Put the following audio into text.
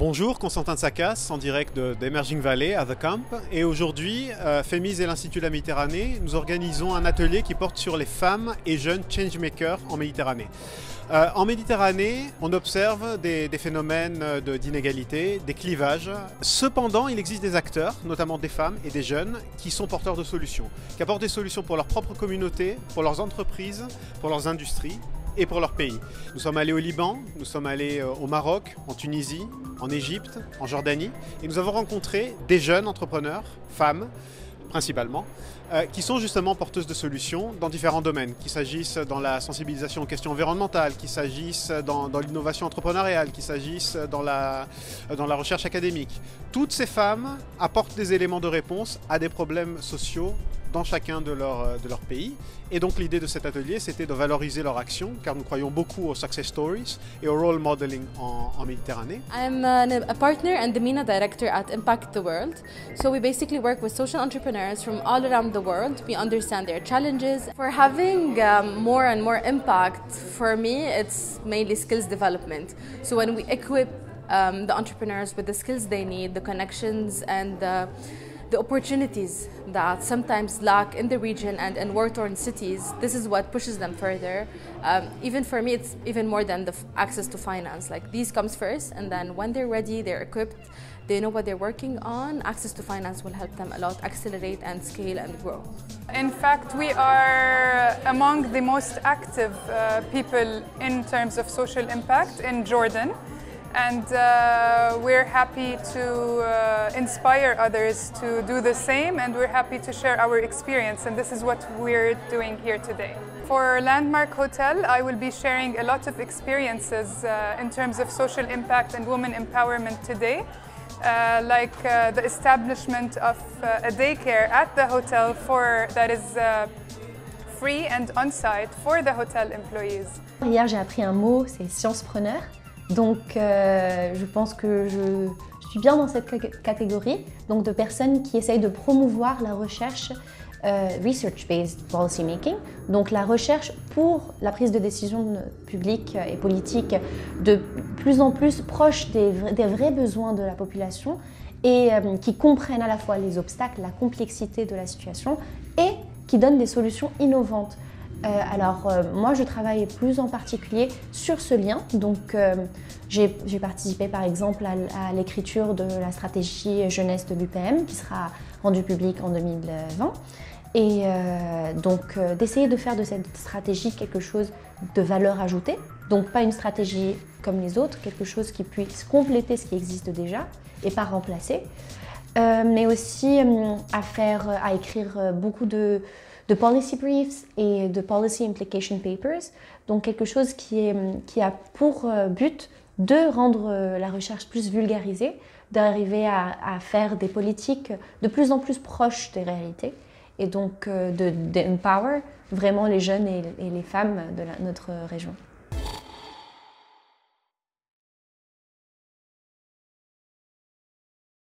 Bonjour, Constantin Tsakas, en direct d'Emerging Valley à The Camp. Et aujourd'hui, FEMIS et l'Institut de la Méditerranée, nous organisons un atelier qui porte sur les femmes et jeunes changemakers en Méditerranée. En Méditerranée, on observe des phénomènes d'inégalité, des clivages. Cependant, il existe des acteurs, notamment des femmes et des jeunes, qui sont porteurs de solutions, qui apportent des solutions pour leur propre communauté, pour leurs entreprises, pour leurs industries et pour leur pays. Nous sommes allés au Liban, nous sommes allés au Maroc, en Tunisie, en Égypte, en Jordanie, et nous avons rencontré des jeunes entrepreneurs, femmes principalement, qui sont justement porteuses de solutions dans différents domaines, qu'il s'agisse dans la sensibilisation aux questions environnementales, qu'il s'agisse dans l'innovation entrepreneuriale, qu'il s'agisse dans la recherche académique. Toutes ces femmes apportent des éléments de réponse à des problèmes sociaux dans chacun de leur pays. Et donc l'idée de cet atelier, c'était de valoriser leur action, car nous croyons beaucoup aux success stories et au role modeling en Méditerranée. I'm a partner and the MENA director at Impact the World. So we basically work with social entrepreneurs from all around the world. We understand their challenges. For having more and more impact, for me, it's mainly skills development. So when we equip the entrepreneurs with the skills they need, the connections and the opportunities that sometimes lack in the region and in war-torn cities, this is what pushes them further. Even for me, it's even more than the access to finance. Like, these comes first, and then when they're ready, they're equipped, they know what they're working on, access to finance will help them a lot accelerate and scale and grow. In fact, we are among the most active people in terms of social impact in Jordan. And we're happy to inspire others to do the same, and we're happy to share our experience, and this is what we're doing here today. For Landmark Hotel, I will be sharing a lot of experiences in terms of social impact and women empowerment today, like the establishment of a daycare at the hotel that is free and on-site for the hotel employees. Hier, j'ai appris un mot, c'est sciencepreneur. Donc, je pense que je suis bien dans cette catégorie, donc de personnes qui essayent de promouvoir la recherche research-based policy making, donc la recherche pour la prise de décision publique et politique de plus en plus proche des vrais besoins de la population et qui comprennent à la fois les obstacles, la complexité de la situation et qui donnent des solutions innovantes. Moi je travaille plus en particulier sur ce lien, donc j'ai participé par exemple à l'écriture de la stratégie jeunesse de l'UPM qui sera rendue publique en 2020 et d'essayer de faire de cette stratégie quelque chose de valeur ajoutée, donc pas une stratégie comme les autres, quelque chose qui puisse compléter ce qui existe déjà et pas remplacer, mais aussi à écrire beaucoup de policy briefs et de policy implication papers, donc quelque chose qui a pour but de rendre la recherche plus vulgarisée, d'arriver à faire des politiques de plus en plus proches des réalités et donc d'empower vraiment les jeunes et les femmes de notre région.